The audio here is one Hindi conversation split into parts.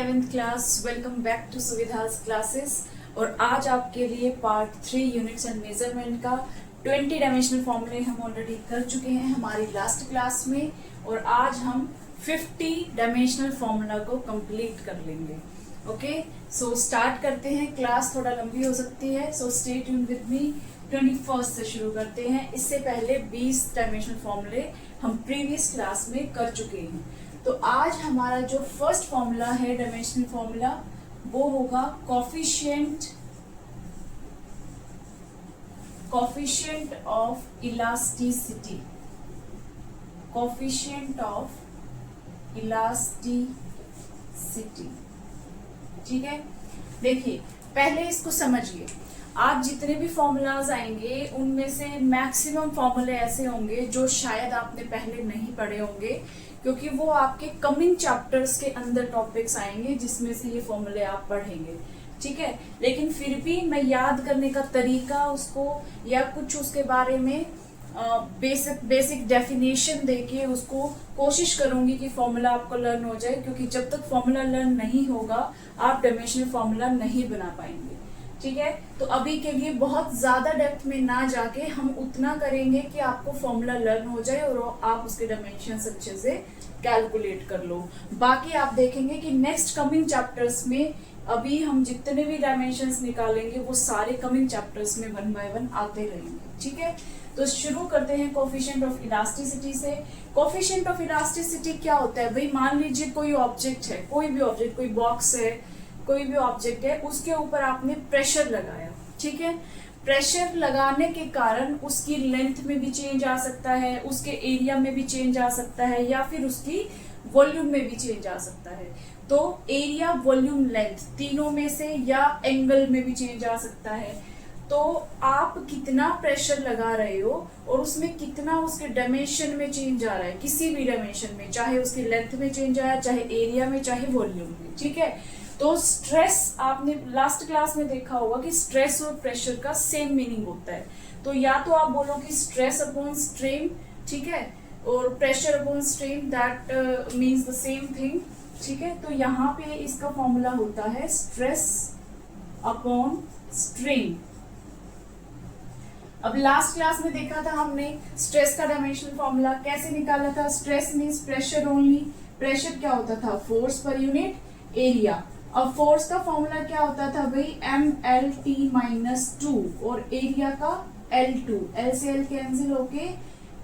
11th class, welcome back to Suvidha's classes. और आज आपके लिए पार्ट 3 यूनिट्स एंड मेजरमेंट का 20 डायमेंशनल फॉर्मूले हम ऑलरेडी कर चुके हैं हमारी लास्ट क्लास में, और आज हम 50 डायमेंशनल फॉर्मूला को कंप्लीट कर लेंगे। ओके, सो स्टार्ट करते हैं। क्लास थोड़ा लंबी हो सकती है, so stay tune with me. 21 से शुरू करते हैं। इससे पहले 20 डायमेंशनल फॉर्मूले हम प्रीवियस क्लास में कर चुके हैं। तो आज हमारा जो फर्स्ट फॉर्मूला है डायमेंशनल फॉर्मूला, वो होगा coefficient of elasticity. Coefficient of elasticity, ठीक है। देखिए, पहले इसको समझिए। आज जितने भी फॉर्मूलाज आएंगे उनमें से मैक्सिमम फॉर्मूले ऐसे होंगे जो शायद आपने पहले नहीं पढ़े होंगे, क्योंकि वो आपके कमिंग चैप्टर्स के अंदर टॉपिक्स आएंगे जिसमें से ये फॉर्मूले आप पढ़ेंगे, ठीक है। लेकिन फिर भी मैं याद करने का तरीका उसको या कुछ उसके बारे में बेसिक डेफिनेशन देके उसको कोशिश करूंगी कि फॉर्मूला आपको लर्न हो जाए, क्योंकि जब तक फॉर्मूला लर्न नहीं होगा आप डायमेंशनल फॉर्मूला नहीं बना पाएंगे, ठीक है। तो अभी के लिए बहुत ज्यादा डेप्थ में ना जाके हम उतना करेंगे कि आपको फॉर्मूला लर्न हो जाए और आप उसके डायमेंशंस अच्छे से कैलकुलेट कर लो। बाकी आप देखेंगे कि नेक्स्ट कमिंग चैप्टर्स में अभी हम जितने भी डायमेंशंस निकालेंगे वो सारे कमिंग चैप्टर्स में 1 बाय 1 आते रहेंगे, ठीक है। तो शुरू करते हैं कोफिशिएंट ऑफ इलास्टिसिटी से। कोफिशिएंट ऑफ इलास्टिसिटी क्या होता है भाई? मान लीजिए कोई ऑब्जेक्ट है, कोई भी ऑब्जेक्ट, कोई बॉक्स है, कोई भी ऑब्जेक्ट है, उसके ऊपर आपने प्रेशर लगाया, ठीक है। प्रेशर लगाने के कारण उसकी लेंथ में भी चेंज आ सकता है, उसके एरिया में भी चेंज आ सकता है, या फिर उसकी वॉल्यूम में भी चेंज आ सकता है। तो एरिया, वॉल्यूम, लेंथ तीनों में से, या एंगल में भी चेंज आ सकता है। तो आप कितना प्रेशर लगा रहे हो और उसमें कितना उसके डायमेंशन में चेंज आ रहा है, किसी भी डायमेंशन में, चाहे उसकी लेंथ में चेंज आया, चाहे एरिया में, चाहे वॉल्यूम में, ठीक है। तो स्ट्रेस, आपने लास्ट क्लास में देखा होगा कि स्ट्रेस और प्रेशर का सेम मीनिंग होता है। तो या तो आप बोलो कि स्ट्रेस अपॉन स्ट्रेन, ठीक है, और pressure upon strain, that means the same thing, ठीक है। तो यहाँ पे इसका फॉर्मूला होता है स्ट्रेस अपॉन स्ट्रेन। अब लास्ट क्लास में देखा था हमने स्ट्रेस का डायमेंशनल फॉर्मूला कैसे निकाला था। Stress means pressure only. Pressure क्या होता था? फोर्स पर यूनिट एरिया। अब फोर्स का फॉर्मूला क्या होता था भाई? MLT-2, और एरिया का L2। L से L कैंसिल होके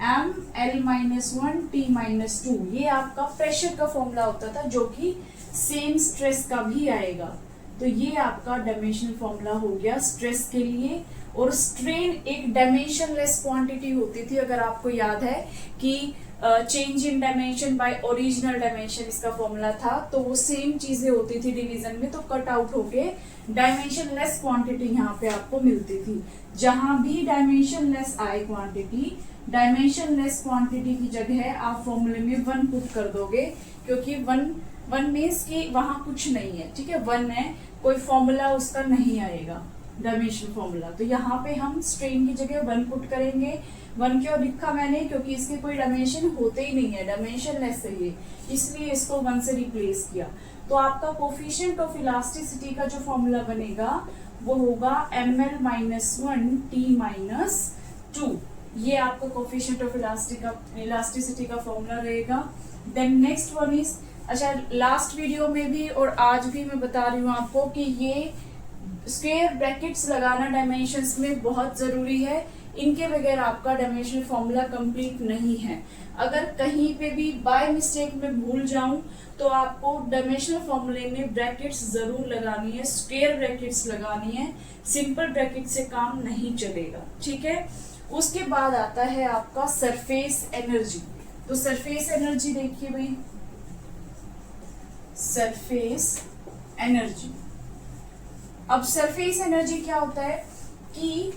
ML-1T-2। ये आपका प्रेशर का फॉर्मूला होता था, जो कि सेम स्ट्रेस का भी आएगा। तो ये आपका डायमेंशनल फॉर्मूला हो गया स्ट्रेस के लिए। और स्ट्रेन एक डायमेंशनलेस क्वांटिटी होती थी, अगर आपको याद है कि change in dimension by original dimension इसका फॉर्मूला था। तो वो सेम चीजें होती थी डिवीजन में, तो कट आउट होके डायमेंशनलेस क्वांटिटी यहाँ पे आपको मिलती थी। जहां भी डायमेंशनलेस आए क्वांटिटी, डायमेंशनलेस क्वांटिटी की जगह आप फॉर्मूले में 1 पुट कर दोगे, क्योंकि 1 मीन्स कि वहां कुछ नहीं है, ठीक है। 1 है, कोई फॉर्मूला उसका नहीं आएगा डायमेंशनल फॉर्मूला। तो यहाँ पे हम स्ट्रेन की जगह 1 पुट करेंगे। 1 क्यों लिखा मैंने? क्योंकि इसके कोई डायमेंशन होते ही नहीं है, डायमेंशनलेस है ये, इसलिए इसको 1 से रिप्लेस किया। तो आपका कोफिशिएंट ऑफ इलास्टिसिटी का जो फॉर्मूला बनेगा वो होगा ML-1T-2। ये आपका कोफिशिएंट ऑफ इलास्टिसिटी का फॉर्मूला रहेगा। देन नेक्स्ट वन इज, अच्छा, लास्ट वीडियो में भी और आज भी मैं बता रही हूँ आपको कि ये स्क्वायर ब्रैकेट्स लगाना डायमेंशंस में बहुत जरूरी है। इनके बगैर आपका डायमेंशनल फॉर्मूला कंप्लीट नहीं है। अगर कहीं पे भी बाय मिस्टेक में भूल जाऊं तो आपको डायमेंशनल फॉर्मूले में ब्रैकेट्स जरूर लगानी है, स्क्वायर ब्रैकेट्स लगानी है। सिंपल ब्रैकेट से काम नहीं चलेगा, ठीक है। उसके बाद आता है आपका सरफेस एनर्जी। तो सरफेस एनर्जी देखिए भाई, सरफेस एनर्जी। अब सरफेस एनर्जी क्या होता है कि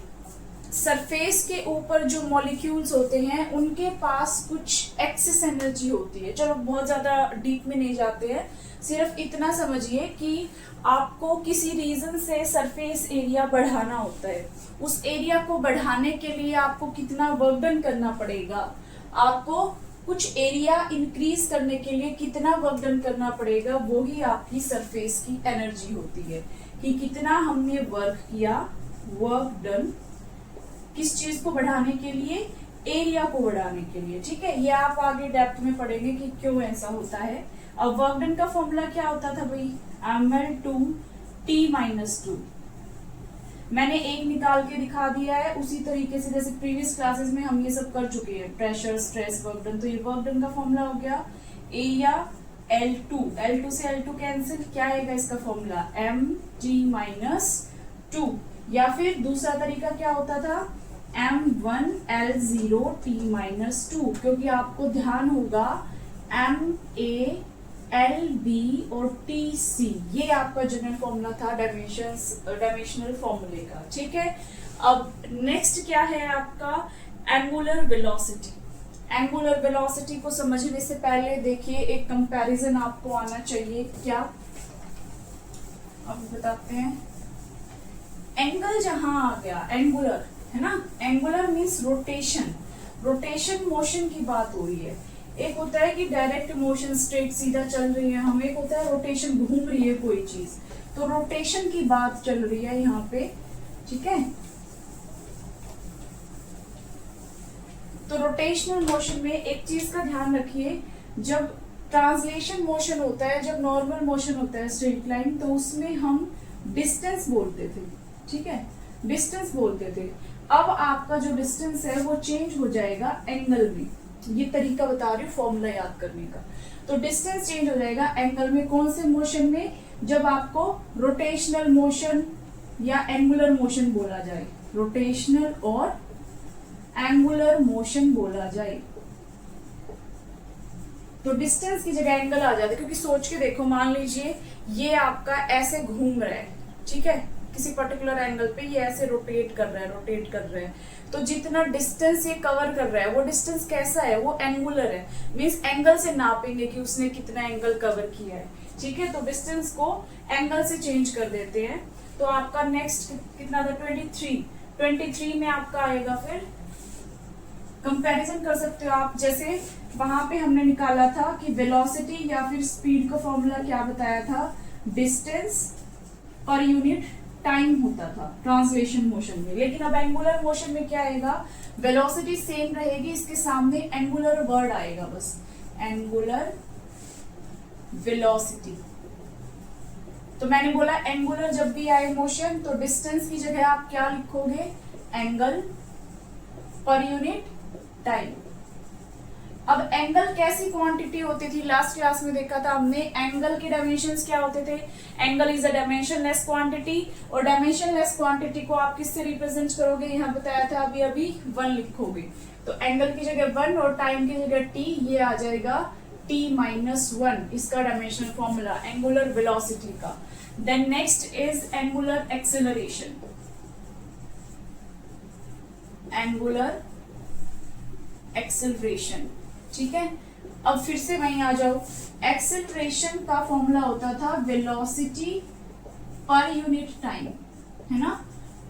सरफेस के ऊपर जो मॉलिक्यूल्स होते हैं उनके पास कुछ एक्सेस एनर्जी होती है। चलो बहुत ज्यादा डीप में नहीं जाते हैं, सिर्फ इतना समझिए कि आपको किसी रीजन से सरफेस एरिया बढ़ाना होता है। उस एरिया को बढ़ाने के लिए आपको कितना वर्क डन करना पड़ेगा? आपको कुछ एरिया इंक्रीज करने के लिए कितना वर्क डन करना पड़ेगा, वो ही आपकी सरफेस की एनर्जी होती है कि कितना हमने वर्क किया, वर्क डन किस चीज को बढ़ाने के लिए, एरिया को बढ़ाने के लिए। ठीक है, ये आप आगे डेप्थ में पढ़ेंगे कि क्यों ऐसा होता है। अब वर्क डन का फॉर्मूला क्या होता था भाई, ml/T-2। मैंने एक निकाल के दिखा दिया है उसी तरीके से जैसे प्रीवियस क्लासेस में हम ये सब कर चुके हैं, प्रेशर, स्ट्रेस, वर्क डन। तो ये वर्क डन का फॉर्मूला हो गया एरिया L2 से L2 कैंसिल, क्या आएगा इसका फॉर्मूला mg-2, या फिर दूसरा तरीका क्या होता था m1L0T-2, क्योंकि आपको ध्यान होगा MA, LB और TC ये आपका जनरल फॉर्मूला था डायमेंशनल फॉर्मूले का। ठीक है, अब नेक्स्ट क्या है आपका एंगुलर वेलोसिटी। एंगुलर वेलोसिटी को समझने से पहले देखिए एक कंपैरिजन आपको आना चाहिए। क्या अब बताते हैं, एंगल जहां आ गया, एंगुलर है ना, angular means rotation, rotation motion की बात हो रही है। एक होता है कि डायरेक्ट मोशन स्ट्रेट सीधा चल रही है हम, एक होता है रोटेशन घूम रही है कोई चीज, तो रोटेशन की बात चल रही है यहाँ पे। ठीक है, तो रोटेशनल मोशन में एक चीज का ध्यान रखिए, जब ट्रांसलेशन मोशन होता है, जब नॉर्मल मोशन होता है स्ट्रेट लाइन, तो उसमें हम डिस्टेंस बोलते थे। ठीक है, डिस्टेंस बोलते थे। अब आपका जो डिस्टेंस है वो चेंज हो जाएगा एंगल में। ये तरीका बता रही हूँ फॉर्मूला याद करने का। तो डिस्टेंस चेंज हो जाएगा एंगल में, कौन से मोशन में, जब आपको रोटेशनल मोशन या एंगुलर मोशन बोला जाए, रोटेशनल और एंगुलर मोशन बोला जाए, तो डिस्टेंस की जगह एंगल आ जाता है। क्योंकि सोच के देखो, मान लीजिए ये आपका ऐसे घूम रहा है, ठीक है, किसी पर्टिकुलर एंगल पे ये ऐसे रोटेट कर रहा है, तो जितना डिस्टेंस ये कवर कर रहा है वो डिस्टेंस कैसा है, वो एंगुलर है। मींस एंगल से नापेंगे कि उसने कितना एंगल कवर किया है। ठीक है, तो डिस्टेंस को एंगल से चेंज कर देते हैं। तो आपका नेक्स्ट कितना था, 23 में आपका आएगा। फिर कंपैरिजन कर सकते हो आप, जैसे वहां पे हमने निकाला था कि वेलोसिटी या फिर स्पीड का फॉर्मूला क्या बताया था, डिस्टेंस पर यूनिट टाइम होता था ट्रांसलेशन मोशन में। लेकिन अब एंगुलर मोशन में क्या आएगा, वेलोसिटी सेम रहेगी, इसके सामने एंगुलर वर्ड आएगा, बस एंगुलर वेलोसिटी। तो मैंने बोला एंगुलर जब भी आए मोशन तो डिस्टेंस की जगह आप क्या लिखोगे, एंगल पर यूनिट टाइम। अब एंगल कैसी क्वांटिटी होती थी, लास्ट क्लास में देखा था हमने, एंगल के डायमेंशंस क्या होते थे, angle is a dimensionless quantity, और डायमेंशनलेस क्वांटिटी को आप किससे रिप्रेजेंट करोगे, यहाँ बताया था अभी 1 लिखोगे। तो एंगल की जगह 1 और टाइम की जगह t, ये आ जाएगा t-1, इसका डायमेंशनल फॉर्मूला एंगुलर वेलोसिटी का। Then next is angular acceleration. Angular acceleration, ठीक है, अब फिर से वहीं आ जाओ। एक्सेलरेशन का फॉर्मूला होता था वेलोसिटी पर यूनिट टाइम, है ना।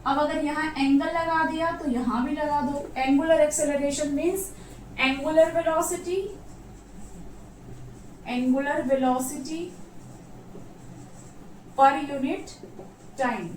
अब अगर यहाँ एंगल लगा दिया तो यहां भी लगा दो। Angular acceleration means angular velocity पर यूनिट टाइम।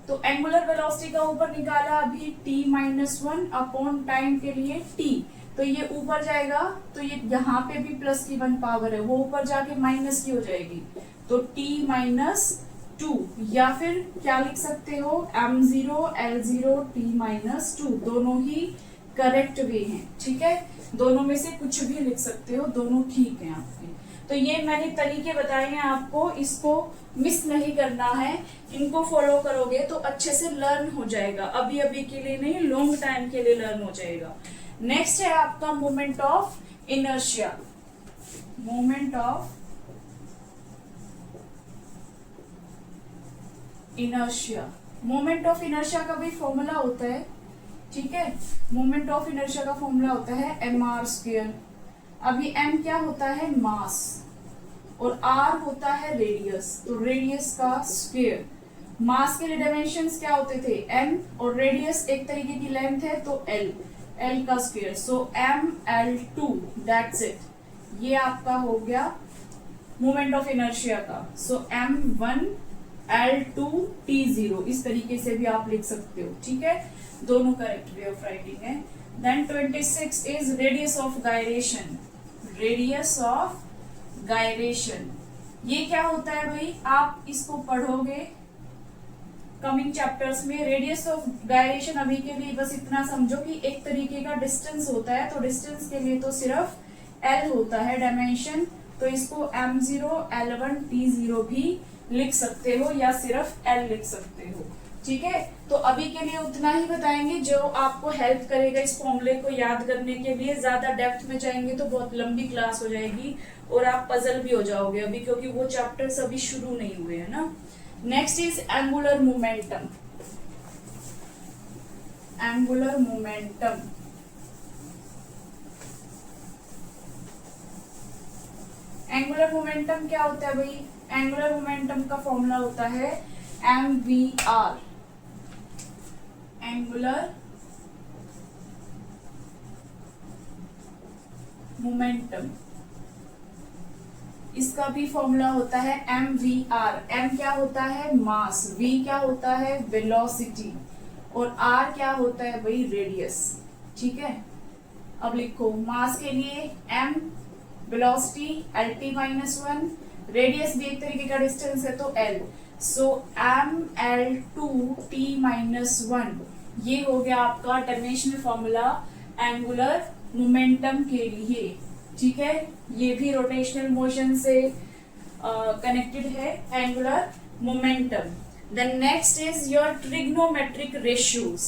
तो एंगुलर वेलोसिटी का ऊपर निकाला अभी t-1 अपॉन टाइम के लिए t, तो ये ऊपर जाएगा तो ये यहाँ पे भी प्लस की 1 पावर है, वो ऊपर जाके माइनस की हो जाएगी, तो t-2, या फिर क्या लिख सकते हो m0L0T-2, दोनों ही करेक्ट वे हैं। ठीक है, दोनों में से कुछ भी लिख सकते हो, दोनों ठीक हैं आपके। तो ये मैंने तरीके बताए हैं आपको, इसको मिस नहीं करना है, इनको फॉलो करोगे तो अच्छे से लर्न हो जाएगा, अभी अभी के लिए नहीं, लॉन्ग टाइम के लिए लर्न हो जाएगा। नेक्स्ट है आपका moment of inertia. Moment of inertia का भी फॉर्मूला होता है, ठीक है। मोमेंट ऑफ इनर्शिया का फॉर्मूला होता है mr²। अभी m क्या होता है, मास, और r होता है रेडियस, तो रेडियस का स्क्वायर। मास के लिए डायमेंशंस क्या होते थे, m, और रेडियस एक तरीके की लेंथ है तो l। L का square, so ml2 that's it. ये आपका हो गया मोमेंट ऑफ इनर्शिया का। सो m1l2t0 इस तरीके से भी आप लिख सकते हो, ठीक है। दोनों करेक्ट वे ऑफ राइटिंग है। Then 26 is radius of gyration. Radius of gyration ये क्या होता है भाई, आप इसको पढ़ोगे कमिंग चैप्टर्स में। रेडियस ऑफ गायरेशन अभी के लिए बस इतना समझो कि एक तरीके का डिस्टेंस होता है, तो डिस्टेंस के लिए तो सिर्फ L होता है डायमेंशन, तो इसको m0 L1 T0 भी लिख सकते हो या सिर्फ L लिख सकते हो, ठीक है। तो अभी के लिए उतना ही बताएंगे जो आपको हेल्प करेगा इस फॉर्मूले को याद करने के लिए। ज्यादा डेप्थ में जाएंगे तो बहुत लंबी क्लास हो जाएगी और आप पजल भी हो जाओगे अभी, क्योंकि वो चैप्टर्स अभी शुरू नहीं हुए हैं ना। Next is angular momentum. Angular momentum angular momentum क्या होता है भाई, एंगुलर मोमेंटम का फॉर्मूला होता है mvr, एंगुलर मोमेंटम। इसका भी फॉर्मूला होता है mvr। m क्या होता है, मास, v क्या होता है, वेलोसिटी, और r क्या होता है भाई, रेडियस, ठीक है। अब लिखो मास के लिए m, वेलोसिटी lt-1, रेडियस भी एक तरीके का डिस्टेंस है तो l, सो ml2t-1 ये हो गया आपका डायमेंशनल फॉर्मूला एंगुलर मोमेंटम के लिए, ठीक है। ये भी रोटेशनल मोशन से कनेक्टेड है angular momentum. Then next is your trigonometric ratios.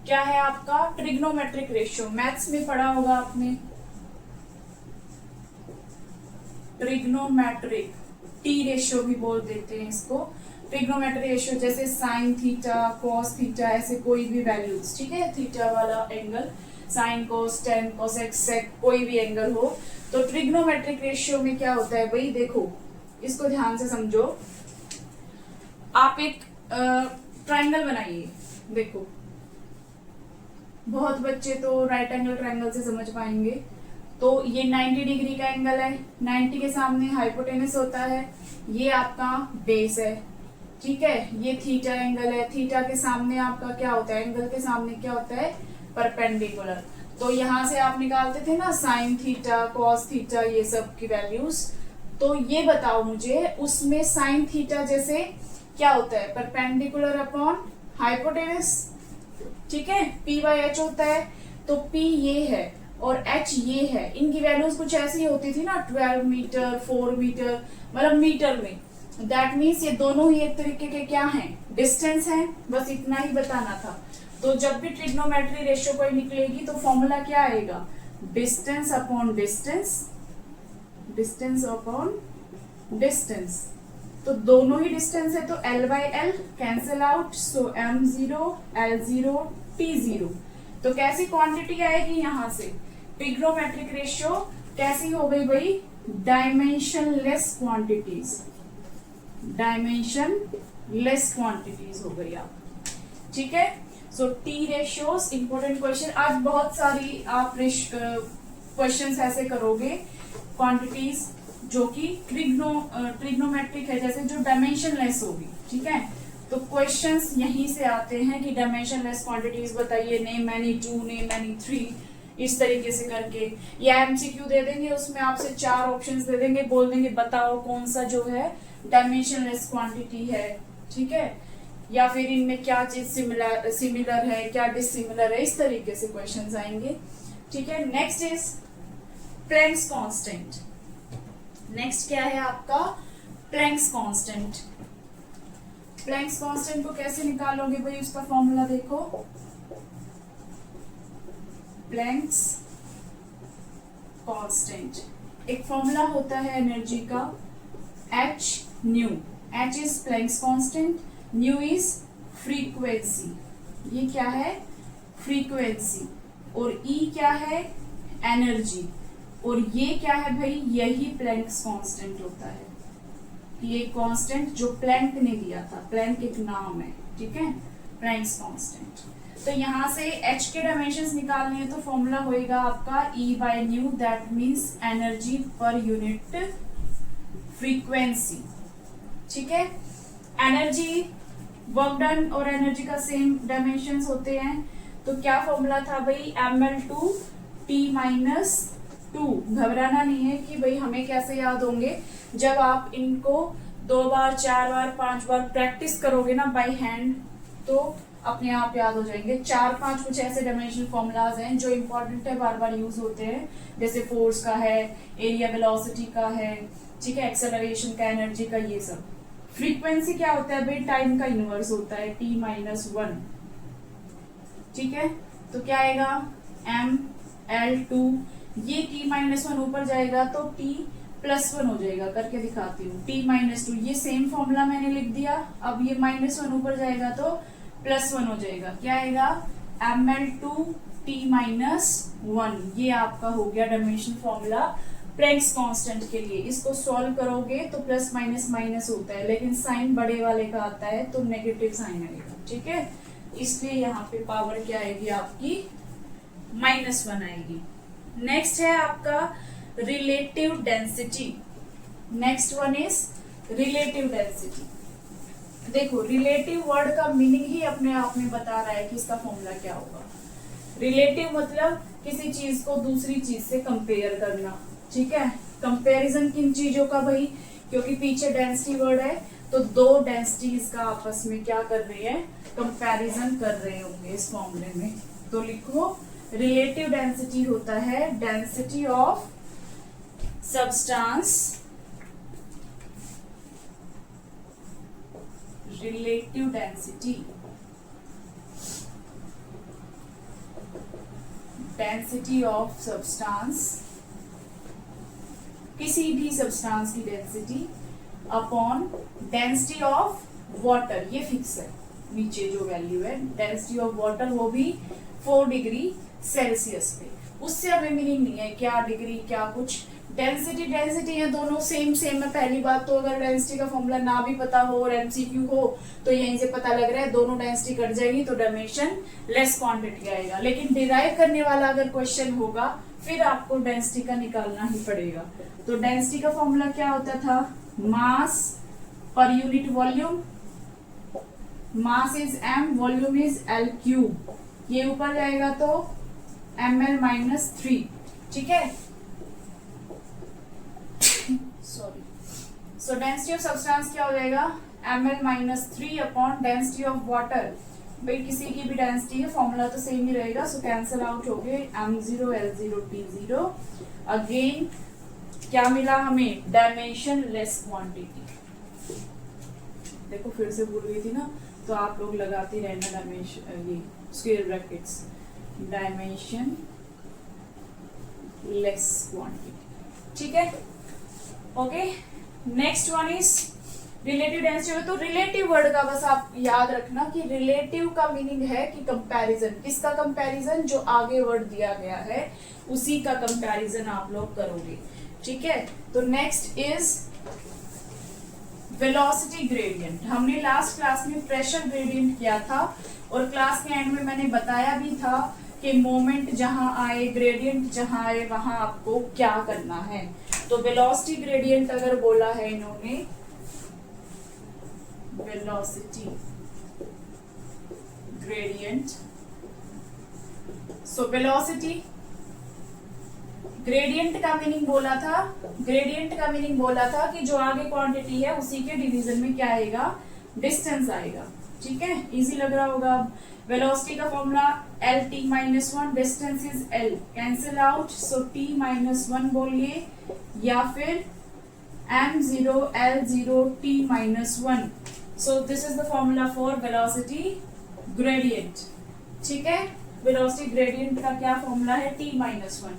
क्या है आपका ट्रिग्नोमेट्रिक रेशियो, मैथ्स में पढ़ा होगा आपने। ट्रिग्नोमेट्रिक, टी रेशियो भी बोल देते हैं इसको। ट्रिग्नोमेट्रिक रेशियो जैसे साइन थीटा, कॉस थीटा, ऐसे कोई भी वैल्यूज, ठीक है। थीटा वाला angle, sine cos, tan cosec, sec, कोई भी एंगल हो तो ट्रिग्नोमेट्रिक रेशियो में क्या होता है भाई, देखो इसको ध्यान से समझो। आप एक ट्रायंगल बनाइए, देखो बहुत बच्चे तो राइट एंगल ट्रायंगल से समझ पाएंगे। तो ये 90 डिग्री का एंगल है, 90 के सामने हाइपोटेनस होता है, ये आपका बेस है, ठीक है। ये थीटा एंगल है, थीटा के सामने आपका क्या होता है, एंगल के सामने क्या होता है, परपेंडिकुलर। तो यहां से आप निकालते थे ना साइन थीटा, कॉस थीटा, ये सब की वैल्यूज। तो ये बताओ मुझे उसमें साइन थीटा जैसे क्या होता है, परपेंडिकुलर अपॉन हाइपोटेनस, ठीक है। P/H होता है, तो P ये है और H ये है। इनकी वैल्यूज कुछ ऐसी होती थी ना, 12 मीटर, 4 मीटर, मतलब मीटर में। दैट मीन्स ये दोनों ही एक तरीके के क्या हैं, डिस्टेंस हैं, बस इतना ही बताना था। तो जब भी ट्रिग्नोमेट्री रेशियो कोई निकलेगी तो फॉर्मूला क्या आएगा, distance upon distance, distance upon distance. तो दोनों ही डिस्टेंस है तो L/L कैंसिल आउट, सो m0 L0 T0। तो कैसी क्वांटिटी आएगी यहां से, ट्रिग्नोमेट्रिक रेशियो कैसी हो गई भाई, डायमेंशनलेस क्वांटिटीज, डायमेंशनलेस क्वांटिटीज हो गई आप, ठीक है। So T ratios important question, आज बहुत सारी आप क्वेश्चंस ऐसे करोगे क्वांटिटीज जो कि ट्रिग्नोमेट्रिक है, जैसे जो डायमेंशनलेस होगी, ठीक है। तो क्वेश्चंस यहीं से आते हैं कि डायमेंशनलेस क्वांटिटीज बताइए, नेम एनी 2, नेम एनी 3, इस तरीके से करके। या एमसीक्यू दे देंगे, उसमें आपसे 4 ऑप्शंस दे देंगे, बोल देंगे बताओ कौन सा जो है डायमेंशनलेस क्वांटिटी है, ठीक है। या फिर इनमें क्या चीज सिमिलर है, क्या डिसिमिलर है, इस तरीके से क्वेश्चंस आएंगे, ठीक है। Next is Planck's constant. Next क्या है आपका, प्लैंक्स कांस्टेंट। प्लैंक्स कांस्टेंट को कैसे निकालोगे भाई, उसका फॉर्मूला देखो, प्लैंक्स कांस्टेंट एक फॉर्मूला होता है एनर्जी का, h new. h is Planck's constant, new is frequency, ये क्या है, फ्रीक्वेंसी, और E क्या है, एनर्जी, और ये क्या है भाई, यही प्लैंक्स कांस्टेंट होता है। ये कांस्टेंट जो प्लैंक ने दिया था, प्लैंक एक नाम है, ठीक है, प्लैंक्स कांस्टेंट। तो यहाँ से h के डायमेंशंस निकालने हैं तो फॉर्मूला होएगा आपका E/ν, that means energy per unit frequency. ठीक है, एनर्जी, वर्क डन और एनर्जी का सेम डायमेंशंस होते हैं। तो क्या फॉर्मूला था भाई, ml/t-2। घबराना नहीं है कि भाई हमें कैसे याद होंगे, जब आप इनको 2 बार 4 बार 5 बार प्रैक्टिस करोगे ना बाय हैंड तो अपने आप याद हो जाएंगे। 4-5 कुछ ऐसे डायमेंशनल फॉर्मूलाज हैं जो इंपॉर्टेंट है, बार बार यूज होते हैं, जैसे फोर्स का है, एरिया वेलोसिटी का है, ठीक है, एक्सेलरेशन का, एनर्जी का, ये सब। फ्रीक्वेंसी क्या होता है भाई, टाइम का इनवर्स होता है, t-1। ठीक है, तो क्या आएगा ml2, ये t-1 ऊपर जाएगा तो t+1 हो जाएगा, करके दिखाती हूँ। t-2, ये सेम फॉर्मूला मैंने लिख दिया, अब ये -1 ऊपर जाएगा तो +1 हो जाएगा, क्या आएगा ml2t-1। ये आपका हो गया डायमेंशन फॉर्मूला प्लैंक्स कांस्टेंट के लिए। इसको सॉल्व करोगे तो प्लस माइनस माइनस होता है, लेकिन साइन बड़े वाले का आता है तो नेगेटिव साइन आएगा। ठीक है, इसलिए यहाँ पे पावर क्या आएगी आपकी, -1 आएगी। नेक्स्ट है आपका relative density. Next one is relative density. देखो, रिलेटिव वर्ड का मीनिंग ही अपने आप में बता रहा है कि इसका फॉर्मूला क्या होगा। रिलेटिव मतलब किसी चीज को दूसरी चीज से कंपेयर करना। ठीक है, कंपैरिजन किन चीजों का भाई, क्योंकि पीछे डेंसिटी वर्ड है तो दो डेंसिटीज का आपस में क्या कर रहे हैं, कंपैरिजन कर रहे होंगे इस फॉर्मूले में। तो लिखो, रिलेटिव डेंसिटी होता है density of substance, relative density, density of substance, किसी भी सब्सटेंस की density upon density of water, ये फिक्स है नीचे जो वैल्यू है, डेंसिटी ऑफ वाटर वो भी 4 डिग्री सेल्सियस पे। उससे हमें मीनिंग नहीं है क्या डिग्री क्या कुछ, डेंसिटी डेंसिटी है, दोनों सेम सेम है। पहली बात तो अगर डेंसिटी का फॉर्मूला ना भी पता हो और एमसीक्यू हो तो यहीं से पता लग रहा है दोनों डेंसिटी कट जाएगी तो डायमेंशन लेस क्वांटिटी आएगा। लेकिन डिराइव करने वाला अगर क्वेश्चन होगा फिर आपको डेंसिटी का निकालना ही पड़ेगा। तो डेंसिटी का फॉर्मूला क्या होता था, मास पर unit volume, mass is m, volume is L3, ये ऊपर जाएगा तो ml-3। ठीक है, sorry, so density of substance क्या हो जाएगा, ml-3 upon density of water. भाई किसी की भी डेंसिटी है, फॉर्मूला तो सेम ही रहेगा, सो कैंसिल आउट हो गए m0 L0 T0। अगेन क्या मिला हमें, डायमेंशन लेस क्वांटिटी। देखो फिर से भूल गई थी ना, तो आप लोग लगाते रहना डायमेंशन, ये square brackets, dimension less quantity. ठीक है, okay. Next one is relative density. तो रिलेटिव वर्ड का बस आप याद रखना कि रिलेटिव का मीनिंग है कि कंपैरिजन, किसका कंपैरिजन, जो आगे वर्ड दिया गया है उसी का कंपैरिजन आप लोग करोगे। ठीक है, तो नेक्स्ट इज वेलोसिटी ग्रेडियंट। हमने लास्ट क्लास में प्रेशर ग्रेडियंट किया था और क्लास के एंड में मैंने बताया भी था कि मोमेंट जहां आए, ग्रेडियंट जहां आए, वहां आपको क्या करना है। तो वेलोसिटी ग्रेडियंट अगर बोला है इन्होंने, velocity gradient, so velocity gradient का मीनिंग बोला था, ग्रेडियंट का मीनिंग बोला था कि जो आगे क्वांटिटी है उसी के डिवीजन में क्या आएगा, डिस्टेंस आएगा। ठीक है, इजी लग रहा होगा। वेलोसिटी का formula L-T-1, distance is L, cancel out, so T-1 बोलिए या फिर M0 L0 T-1। So this is the formula for velocity gradient. ठीक है, वेलोसिटी ग्रेडियंट का क्या फॉर्मूला है, T-1।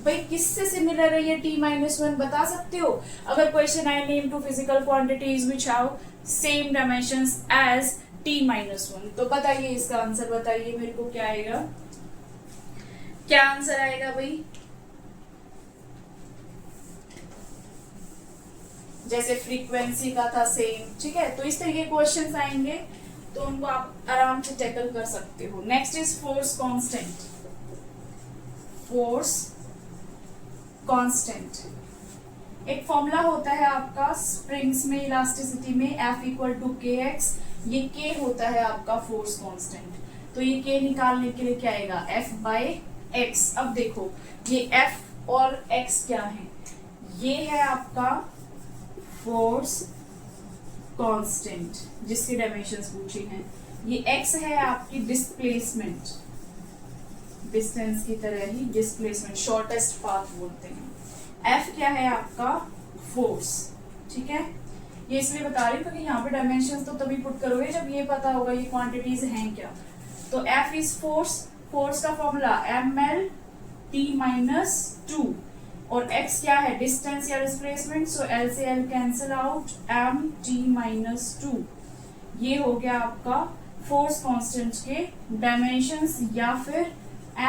भाई किससे सिमिलर है ये T-1, बता सकते हो? अगर क्वेश्चन आए, name two physical quantities which have same dimensions as T-1, तो बताइए इसका आंसर, बताइए मेरे को क्या आएगा, क्या आंसर आएगा भाई? जैसे फ्रीक्वेंसी का था सेम। ठीक है, तो इस तरीके क्वेश्चंस आएंगे तो उनको आप आराम से टैकल कर सकते हो। Next is force constant. Force constant एक फॉर्मूला होता है आपका स्प्रिंग्स में इलास्टिसिटी में F इक्वल टू के एक्स। ये K होता है आपका फोर्स कांस्टेंट। तो ये K निकालने के लिए क्या आएगा, F बाय एक्स। अब देखो ये F और X क्या है, ये है आपका फोर्स कांस्टेंट जिसकी डायमेंशंस पूछी हैं। ये X है आपकी डिस्प्लेसमेंट, डिस्टेंस की तरह ही डिस्प्लेसमेंट, शॉर्टेस्ट पाथ बोलते हैं। F क्या है आपका फोर्स, ठीक है। ये इसलिए बता रही हूँ क्योंकि यहाँ पे डायमेंशंस तो तभी पुट करोगे जब ये पता होगा ये क्वांटिटीज हैं क्या। तो F इज फोर्स, फोर्स का फॉर्मूला ml t माइनस 2 और x क्या है डिस्टेंस या डिस्प्लेसमेंट, सो L से L cancel out m t minus 2। ये हो गया आपका फोर्स कांस्टेंट के डायमेंशंस या फिर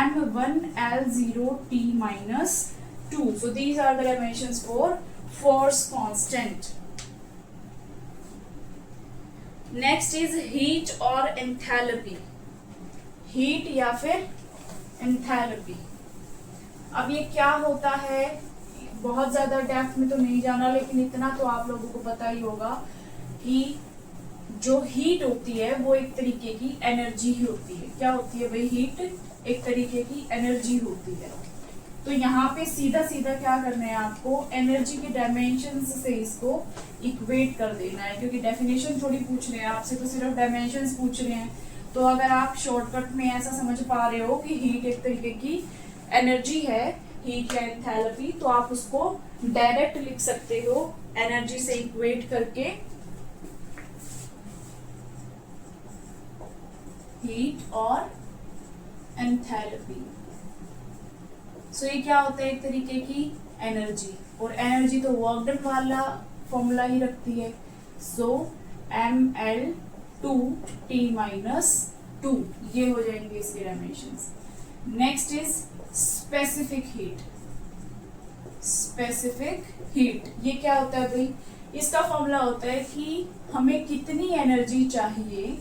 m1 L0 t minus 2. So these are the dimensions for force constant. Next is heat और enthalpy. Heat या फिर enthalpy. अब ये क्या होता है, बहुत ज्यादा डेप्थ में तो नहीं जाना, लेकिन इतना तो आप लोगों को पता ही होगा कि जो हीट होती है वो एक तरीके की एनर्जी ही होती है। क्या होती है भाई, हीट एक तरीके की एनर्जी होती है। तो यहाँ पे सीधा सीधा क्या करना है आपको, एनर्जी के डायमेंशंस से इसको इक्वेट कर देना है, क्योंकि डेफिनेशन थोड़ी पूछ रहे हैं आपसे, तो सिर्फ डायमेंशंस पूछ रहे हैं। तो अगर आप शॉर्टकट में ऐसा समझ पा रहे हो कि हीट एक तरीके की एनर्जी है, हीट या एंथैल्पी, तो आप उसको डायरेक्ट लिख सकते हो एनर्जी से इक्वेट करके, हीट और एंथैल्पी। सो ये क्या होता है, एक तरीके की एनर्जी, और एनर्जी तो वर्क डन वाला फॉर्मूला ही रखती है। सो ml2t माइनस 2, ये हो जाएंगे इसके dimensions. Next is specific heat. Specific heat ये क्या होता है भाई, इसका फॉर्मूला होता है कि हमें कितनी एनर्जी चाहिए,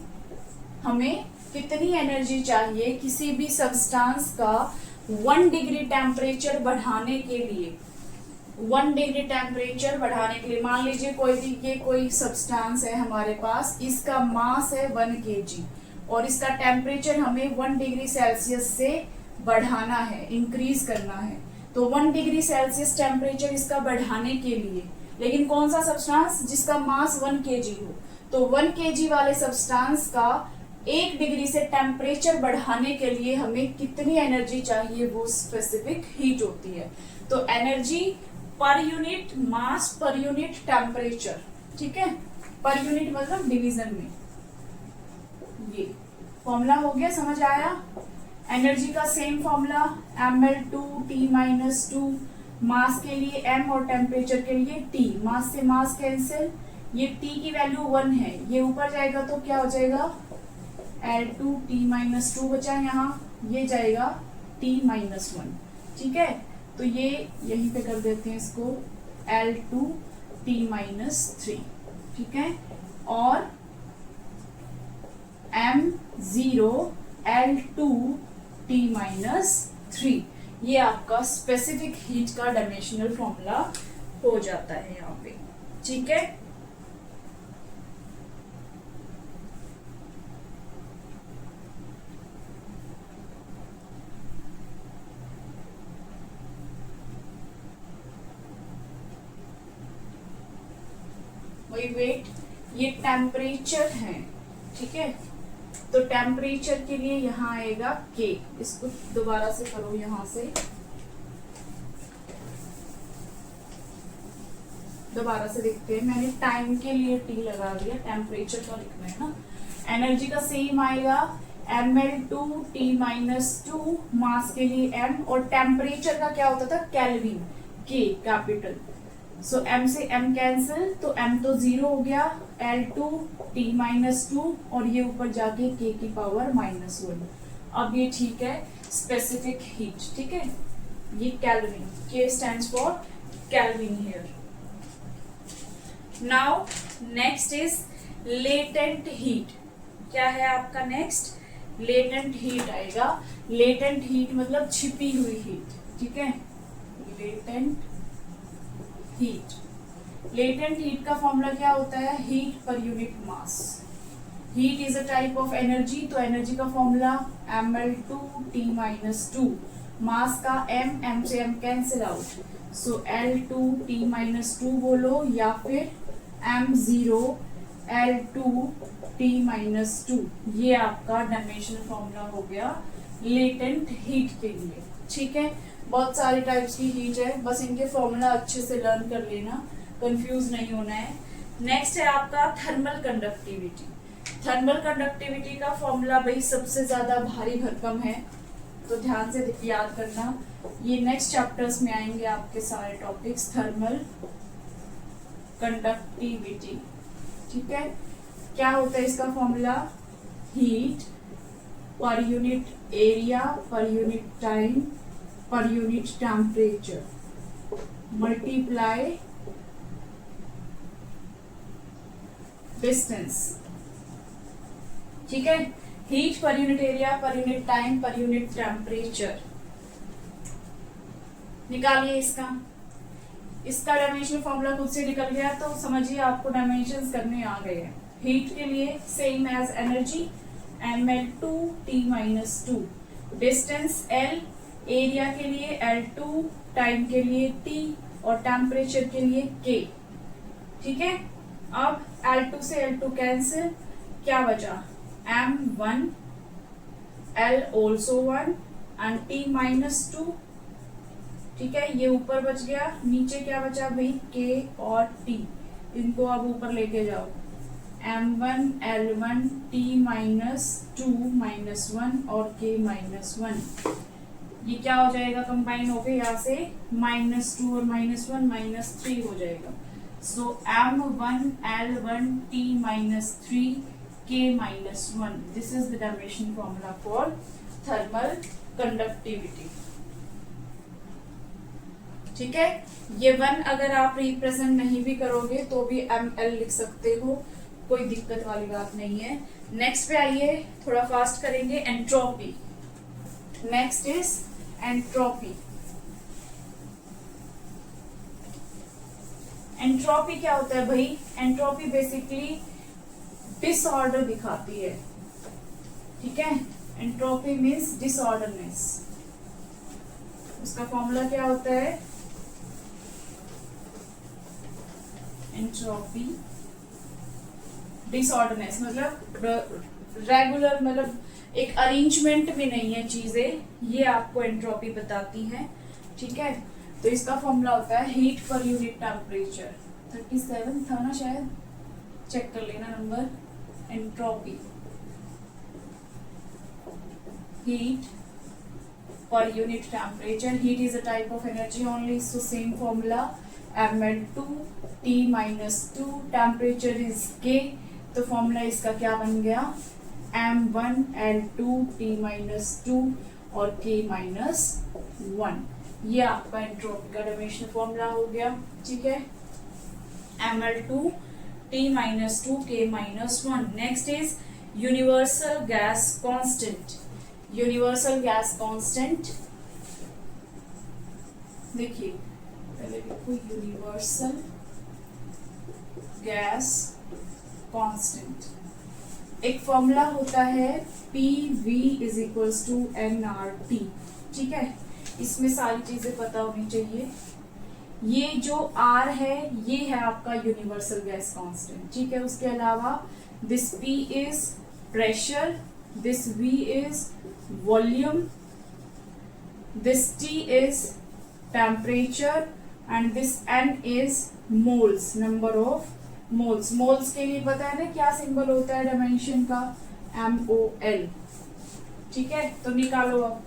हमें कितनी एनर्जी चाहिए किसी भी सब्सटेंस का 1 डिग्री टेम्परेचर बढ़ाने के लिए। 1 डिग्री टेम्परेचर बढ़ाने के लिए मान लीजिए कोई भी ये कोई सब्सटेंस है हमारे पास, इसका मास है 1 kg और इसका टेम्परेचर हमें 1 डिग्री सेल्सियस से बढ़ाना है, इंक्रीज करना है। तो 1 डिग्री सेल्सियस टेम्परेचर इसका बढ़ाने के लिए, लेकिन कौन सा सब्सटेंस जिसका मास 1 kg हो, तो 1 kg वाले सब्सटेंस का 1 डिग्री से टेम्परेचर बढ़ाने के लिए हमें कितनी एनर्जी चाहिए, वो स्पेसिफिक हीट होती है। तो एनर्जी पर यूनिट मास पर यूनिट टेम्परेचर, ठीक है, पर यूनिट मतलब डिवीजन में। ये फॉर्मूला हो गया, समझ आया। एनर्जी का सेम फॉर्मूला ml2t माइनस 2, मास के लिए m और टेम्परेचर के लिए t, मास से मास कैंसिल, ये t की वैल्यू 1 है, ये ऊपर जाएगा तो क्या हो जाएगा L2t माइनस 2 बचा यहाँ, ये जाएगा t माइनस 1, ठीक है। तो ये यहीं पे कर देते हैं इसको L2t माइनस 3, ठीक है, और M0 L2t माइनस 3, ये आपका स्पेसिफिक हीट का डायमेंशनल फॉर्मूला हो जाता है यहाँ पे, ठीक है। वेट ये टेम्परेचर है, ठीक है। तो टेम्परेचर के लिए यहाँ आएगा K, इसको दोबारा से करो, यहाँ से दोबारा से देखते हैं। मैंने टाइम के लिए T लगा दिया, टेम्परेचर का लिखना है ना। एनर्जी का सेम आएगा ml2t माइनस 2, मास के लिए m, और टेम्परेचर का क्या होता था केल्विन, K कैपिटल। सो m से m कैंसिल, तो m तो 0 हो गया, L2t माइनस 2, और ये ऊपर जाके k की पावर माइनस 1। अब ये ठीक है, स्पेसिफिक हीट, ठीक है, ये kelvin, K stands for kelvin here. Now next is latent heat, क्या है आपका नेक्स्ट, लेटेंट हीट आएगा। लेटेंट हीट मतलब छिपी हुई हीट, ठीक है, लेटेंट हीट। लेटेंट हीट का फॉर्मूला क्या होता है, heat per unit mass. Heat is a type of energy, तो एनर्जी का फॉर्मूला ml2T-2, मास का m से m कैंसिल आउट, सो L2T-2 बोलो या फिर m0L2T-2, ये आपका डायमेंशनल फॉर्मूला हो गया लेटेंट हीट के लिए। ठीक है, बहुत सारे टाइप्स की हीट है, बस इनके फॉर्मूला अच्छे से लर्न कर लेना, कंफ्यूज नहीं होना है। नेक्स्ट है आपका थर्मल कंडक्टिविटी। थर्मल कंडक्टिविटी का फॉर्मूला भाई सबसे ज्यादा भारी भरकम है, तो ध्यान से याद करना, ये नेक्स्ट चैप्टर्स में आएंगे आपके सारे टॉपिक्स, थर्मल कंडक्टिविटी। ठीक है, क्या होता है इसका फॉर्मूला, हीट पर unit area per unit time per unit temperature multiply distance. ठीक है, हीट पर unit area per unit time per unit temperature. निकालिए इसका डायमेंशन फॉर्मूला खुद से निकल गया, तो समझिए आपको डायमेंशंस करने आ गए हैं। हीट के लिए same as energy ml2T-2, distance L, area के लिए L2, टाइम के लिए T और टेम्परेचर के लिए K। ठीक है, अब L2 से L2 कैंसिल, क्या बचा m1, L also 1 and T-2। ठीक है, ये ऊपर बच गया, नीचे क्या बचा भाई K और T, इनको अब ऊपर लेके जाओ, m1 L1 T-2 -1 और K-1, ये क्या हो जाएगा, कंबाइन हो गए, यहाँ से -2 और -1 -3 हो जाएगा, सो m1 L1 T-3 K-1, this is the dimension formula for thermal conductivity। ठीक है, ये 1 अगर आप रिप्रेजेंट नहीं भी करोगे तो भी ml लिख सकते हो, कोई दिक्कत वाली बात नहीं है। नेक्स्ट पे आइए, थोड़ा फास्ट करेंगे, entropy. Next is entropy. Entropy क्या होता है भाई, एंट्रोपी बेसिकली डिसऑर्डर दिखाती है। ठीक है, एंट्रोपी मीन्स डिसऑर्डरनेस। उसका फॉर्मूला क्या होता है, एंट्रोपी डिसऑर्डरनेस मतलब रेगुलर, मतलब एक अरेंजमेंट में नहीं है चीजें, ये आपको एंट्रोपी बताती है। ठीक है, तो इसका फॉर्मूला होता है हीट पर यूनिट टेम्परेचर। 37 था ना शायद, चेक कर लेना number. Entropy, heat per unit temperature. Heat is a type of energy only, so same formula ml2T-2, temperature is K, तो फॉर्मूला इसका क्या बन गया, m1 L2T-2 और K-1, ये आपका एंट्रोपी का डायमेंशनल फॉर्मूला हो गया। ठीक है, ml2T-2 K-1। Next is universal gas constant. Universal gas constant, देखिए पहले लिखो यूनिवर्सल गैस कांस्टेंट। एक फॉर्मूला होता है PV = nRT। ठीक है, इसमें सारी चीजें पता होनी चाहिए। ये जो R है ये है आपका यूनिवर्सल गैस कांस्टेंट। ठीक है, उसके अलावा this P is pressure, this V is volume, this T is temperature and this N is moles, number of moles। moles के लिए पता है ना क्या सिंबल होता है डायमेंशन का, MOL। ठीक है, तो निकालो अब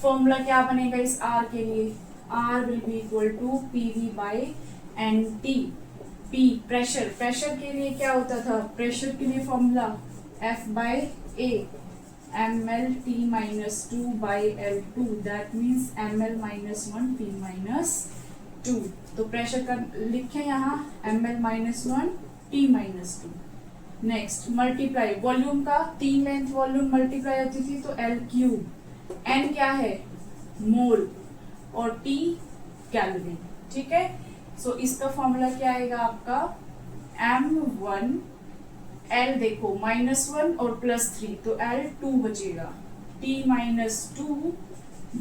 फॉर्मूला क्या बनेगा इस R के लिए, R will be equal to PV by NT। P pressure, pressure के लिए क्या होता था, प्रेशर के लिए formula F by A ml_T-2 by L2, that means ml-1 T-2। तो प्रेशर का लिखे यहाँ ml-1 T-2। Next multiply volume का, 3 लेंथ वॉल्यूम मल्टीप्लाई होती थी तो L क्यूब, N क्या है मोल और T केल्विन, ठीक है। सो इसका फॉर्मूला क्या आएगा आपका M1 L देखो -1 और +3 तो L2 बचेगा, T -2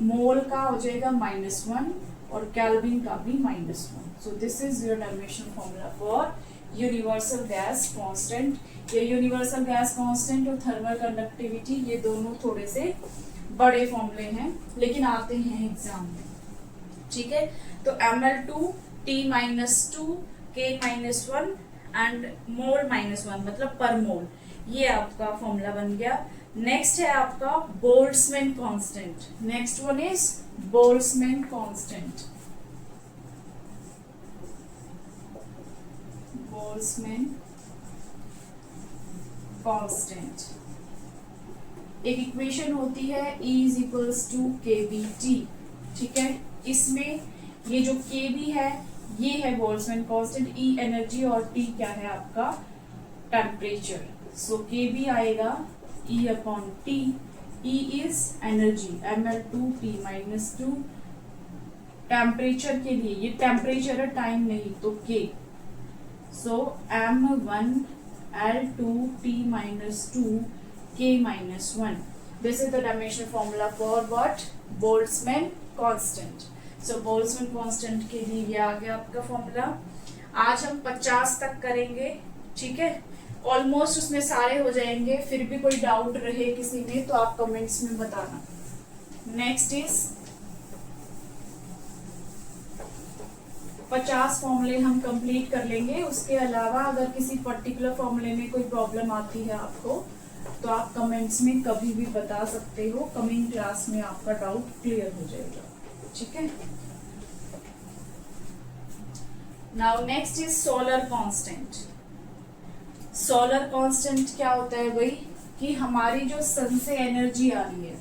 मोल का हो जाएगा -1 और केल्विन का भी -1। So this is your derivation formula for universal gas constant. ये यूनिवर्सल गैस कांस्टेंट और थर्मल कंडक्टिविटी ये दोनों थोड़े से बड़े फॉर्मूले हैं लेकिन आते हैं एग्जाम में, ठीक है। तो Ml2 T -2 K -1 एंड मोल -1 मतलब पर मोल, ये आपका फॉर्मूला बन गया। नेक्स्ट है आपका Boltzmann constant. Next one is Boltzmann constant. Boltzmann constant एक इक्वेशन होती है E = kBT, ठीक है। इसमें ये जो kB है ये है बोल्ट्जमैन कांस्टेंट, E एनर्जी और T क्या है आपका टेम्परेचर। सो kB आएगा E/T, E is energy Ml2 T -2, temperature के लिए ये टेम्परेचर है टाइम नहीं तो K, so M1 L2 T -2 K -1। This is the dimensional formula for what? Boltzmann constant. So Boltzmann constant के लिए ये आ गया आपका फॉर्मूला। आज हम 50 तक करेंगे, ठीक है। ऑलमोस्ट उसमें सारे हो जाएंगे, फिर भी कोई डाउट रहे किसी में तो आप कमेंट्स में बताना। नेक्स्ट इज 50 फॉर्मूले हम कंप्लीट कर लेंगे। उसके अलावा अगर किसी पर्टिकुलर फॉर्मूले में कोई प्रॉब्लम आती है आपको तो आप कमेंट्स में कभी भी बता सकते हो, कमिंग क्लास में आपका डाउट क्लियर हो जाएगा, ठीक है। Now next is solar constant. Solar constant क्या होता है भाई कि हमारी जो सन से एनर्जी आ रही है,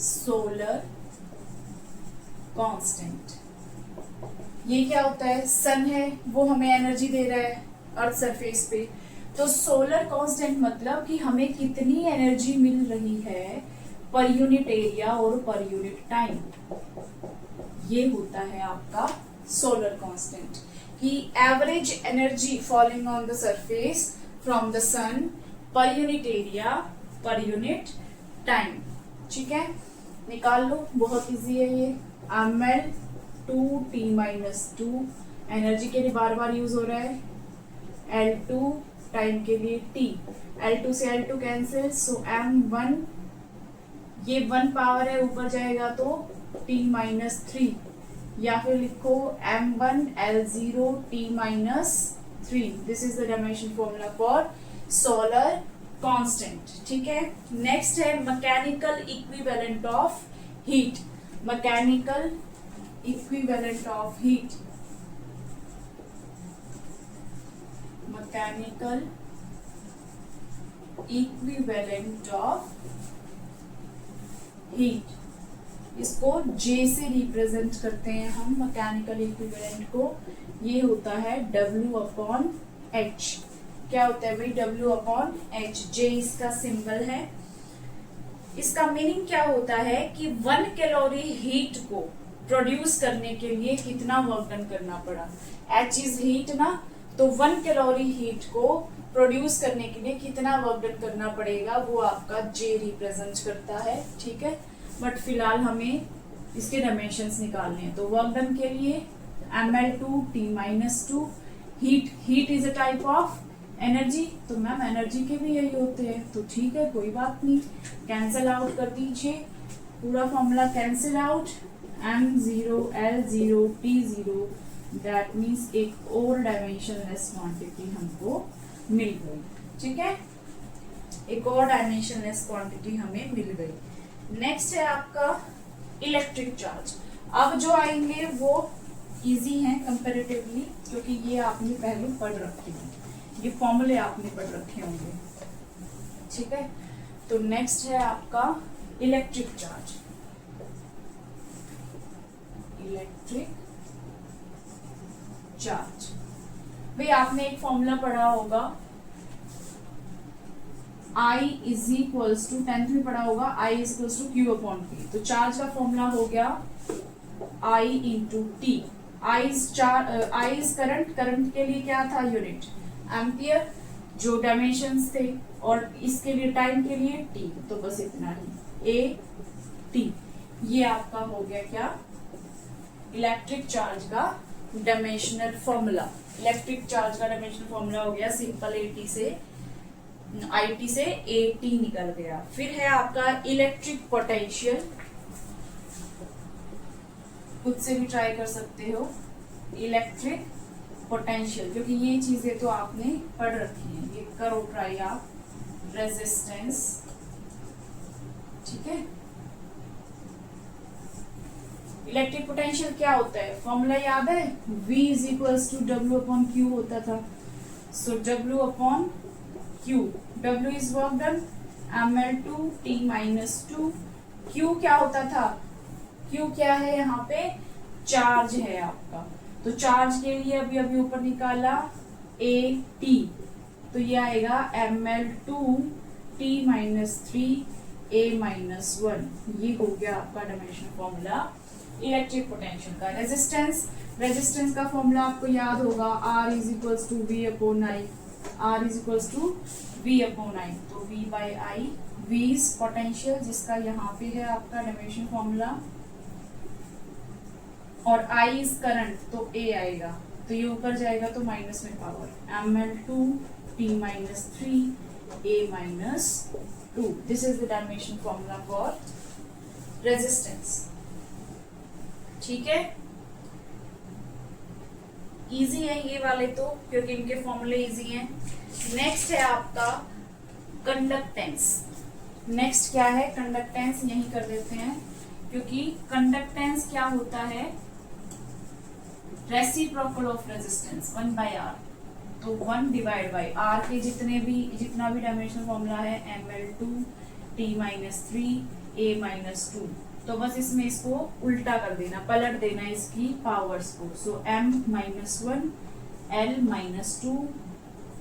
सोलर कांस्टेंट ये क्या होता है, सन है वो हमें एनर्जी दे रहा है अर्थ सरफेस पे, तो सोलर कांस्टेंट मतलब कि हमें कितनी एनर्जी मिल रही है पर यूनिट एरिया और पर यूनिट टाइम, ये होता है आपका सोलर कांस्टेंट कि average energy falling on the surface from the sun per unit area per unit time, ठीक है। निकाल लो, बहुत इजी है ये। Ml2 T -2 एनर्जी के लिए बार बार यूज हो रहा है, L2 टाइम के लिए T, L2 से L2 कैंसिल, सो M1 ये 1 पावर है ऊपर जाएगा तो T -3 या फिर लिखो M1 L0 T -3। This is the dimension formula for solar constant, ठीक है। नेक्स्ट है mechanical equivalent of heat. Mechanical equivalent of heat, mechanical equivalent of heat, इसको J से रिप्रेजेंट करते हैं हम मैकेनिकल इक्विवेलेंट को। ये होता है W/H। क्या होता है भाई W/H, J इसका सिंबल है। इसका मीनिंग क्या होता है कि 1 कैलोरी हीट को प्रोड्यूस करने के लिए कितना वर्क डन करना पड़ा। H इज हीट ना, तो 1 कैलोरी हीट को प्रोड्यूस करने के लिए कितना वर्क डन करना पड़ेगा वो आपका J रिप्रेजेंट करता है, ठीक है। बट फिलहाल हमें इसके डायमेंशंस निकालने हैं, तो वर्क डन के लिए Ml2 T -2 heat is a type of energy, तो मैम एनर्जी के भी यही होते हैं, तो ठीक है कोई बात नहीं, कैंसिल आउट कर दीजिए, पूरा formula cancel out, M0 L0 T0, that means एक और डायमेंशनलेस क्वांटिटी हमको मिल गई, ठीक है। एक और डायमेंशनलेस क्वांटिटी हमें मिल गई। नेक्स्ट है आपका इलेक्ट्रिक चार्ज। अब जो आएंगे वो इजी हैं कंपैरेटिवली, क्योंकि ये आपने पहले पढ़ रखे हैं, ये फॉर्मूले आपने पढ़ रखे होंगे, ठीक है। तो नेक्स्ट है आपका इलेक्ट्रिक चार्ज। इलेक्ट्रिक चार्ज भाई आपने एक फॉर्मूला पढ़ा होगा I is equals to, tenth में पढ़ा होगा, I is equals to Q upon P. तो चार्ज का फॉर्मूला हो गया I into T. I is current, current के लिए क्या था यूनिट, एम्पियर, जो डायमेंशंस थे, और इसके लिए टाइम के लिए टी। तो बस इतना ही, ए टी। ये आपका हो गया क्या, इलेक्ट्रिक चार्ज का डायमेंशनल फॉर्मूला। इलेक्ट्रिक चार्ज का डायमेंशनल फॉर्मूला हो गया, सिंपल एटी से, आईटी से एटी निकल गया। फिर है आपका इलेक्ट्रिक पोटेंशियल, खुद से भी ट्राई कर सकते हो, इलेक्ट्रिक पोटेंशियल, क्योंकि ये चीजें तो आपने पढ़ रखी हैं, ये करो ट्राई आप। रेजिस्टेंस, ठीक है। इलेक्ट्रिक पोटेंशियल क्या होता है, फॉर्मूला याद है, V is equals to W upon Q होता था। So W upon Q, W is work done, ml2 t minus two. Q क्या होता था, क्यू क्या है यहाँ पे, चार्ज है आपका। तो चार्ज के लिए अभी अभी ऊपर निकाला ए टी, तो ये आएगा ml2 t minus three A minus one. ये हो गया आपका डायमेंशनल फॉर्मूला इलेक्ट्रिक पोटेंशियल का। रेजिस्टेंस, रेजिस्टेंस का फॉर्मूला आपको याद होगा, R is equals to V upon I, R is equals to V upon I. तो V by I, V is potential जिसका यहाँ पे है आपका डायमेंशन फॉर्मूला, और I इज करंट, तो A आएगा, तो ये ऊपर जाएगा तो माइनस में power, ml2 t minus three A minus two. This is the dimension formula for resistance, ठीक है। इजी है ये वाले तो, क्योंकि इनके फॉर्मूले इजी हैं। नेक्स्ट है आपका कंडक्टेंस। नेक्स्ट क्या है, कंडक्टेंस, यही कर देते हैं, क्योंकि कंडक्टेंस क्या होता है, reciprocal of resistance 1 by R. तो 1 डिवाइड बाई आर के जितना भी डायमेंशनल फॉर्मूला है, ml2 t minus three A minus two. तो बस इसमें इसको उल्टा कर देना, पलट देना इसकी पावर्स को। So m minus one, l minus two,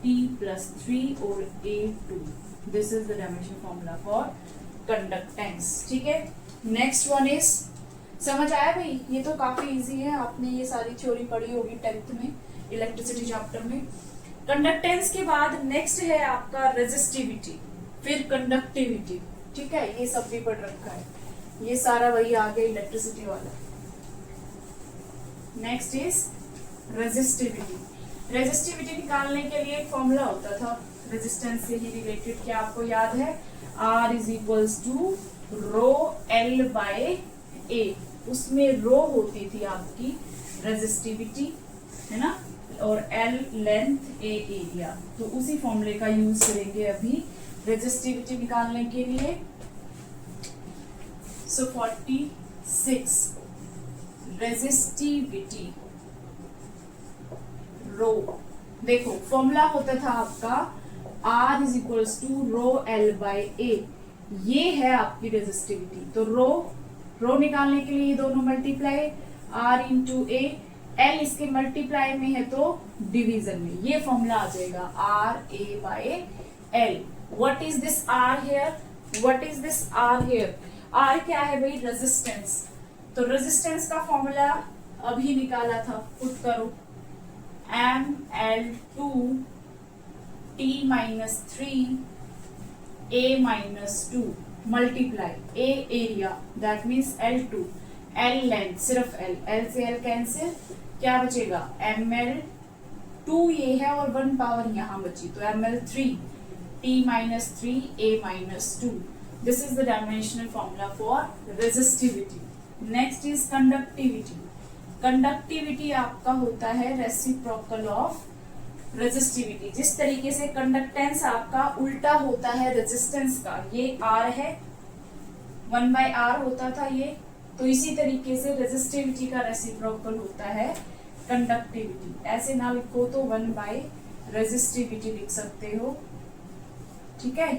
t plus three और a two. This is the dimensional formula for conductance, ठीक है। नेक्स्ट वन इज, समझ आया भाई, ये तो काफी इजी है, आपने ये सारी थ्योरी पढ़ी होगी 10th में इलेक्ट्रिसिटी चैप्टर में। कंडक्टेंस के बाद नेक्स्ट है आपका रेजिस्टिविटी, फिर कंडक्टिविटी, ठीक है। ये सब भी पढ़ रखा है, ये सारा वही आ गया इलेक्ट्रिसिटी वाला। Next is resistivity. रेजिस्टिविटी निकालने के लिए एक फॉर्मूला होता था रेजिस्टेंस से ही रिलेटेड, क्या आपको याद है, R is equals to rho L by A. उसमें रो होती थी आपकी रेजिस्टिविटी, है ना, और L लेंथ, A एरिया। तो उसी फॉर्मूले का यूज करेंगे अभी रेजिस्टिविटी निकालने के लिए। सो 46 रेजिस्टिविटी रो, देखो फॉर्मूला होता था आपका R is equals to rho L by A. ये है आपकी रेजिस्टिविटी। तो रो निकालने के लिए ये दोनों मल्टीप्लाई, R इंटू ए, L इसके मल्टीप्लाई में है तो डिवीजन में, ये फॉर्मूला आ जाएगा R A by L। What is this R here, what is this R here, R क्या है भाई, रेजिस्टेंस। तो रेजिस्टेंस का फॉर्मूला अभी निकाला था, पुट करो, ml2 t minus three a minus two multiply a area, that means L2, L length, सिर्फ L से L कैंसिल, क्या बचेगा, ml2 ये है और 1 पावर यहाँ बची, तो ml3 t minus three a minus two. This is the dimensional formula for resistivity. Next is conductivity. Conductivity आपका होता है रेसिप्रोकल ऑफ रेजिस्टिविटी। जिस तरीके से कंडक्टेंस आपका उल्टा होता है रेजिस्टेंस का, ये R है, 1 बाय R होता था ये, तो इसी तरीके से रेजिस्टिविटी का रेसिप्रोकल होता है कंडक्टिविटी। ऐसे ना लिखो तो 1 बाय रेजिस्टिविटी लिख सकते हो, ठीक है।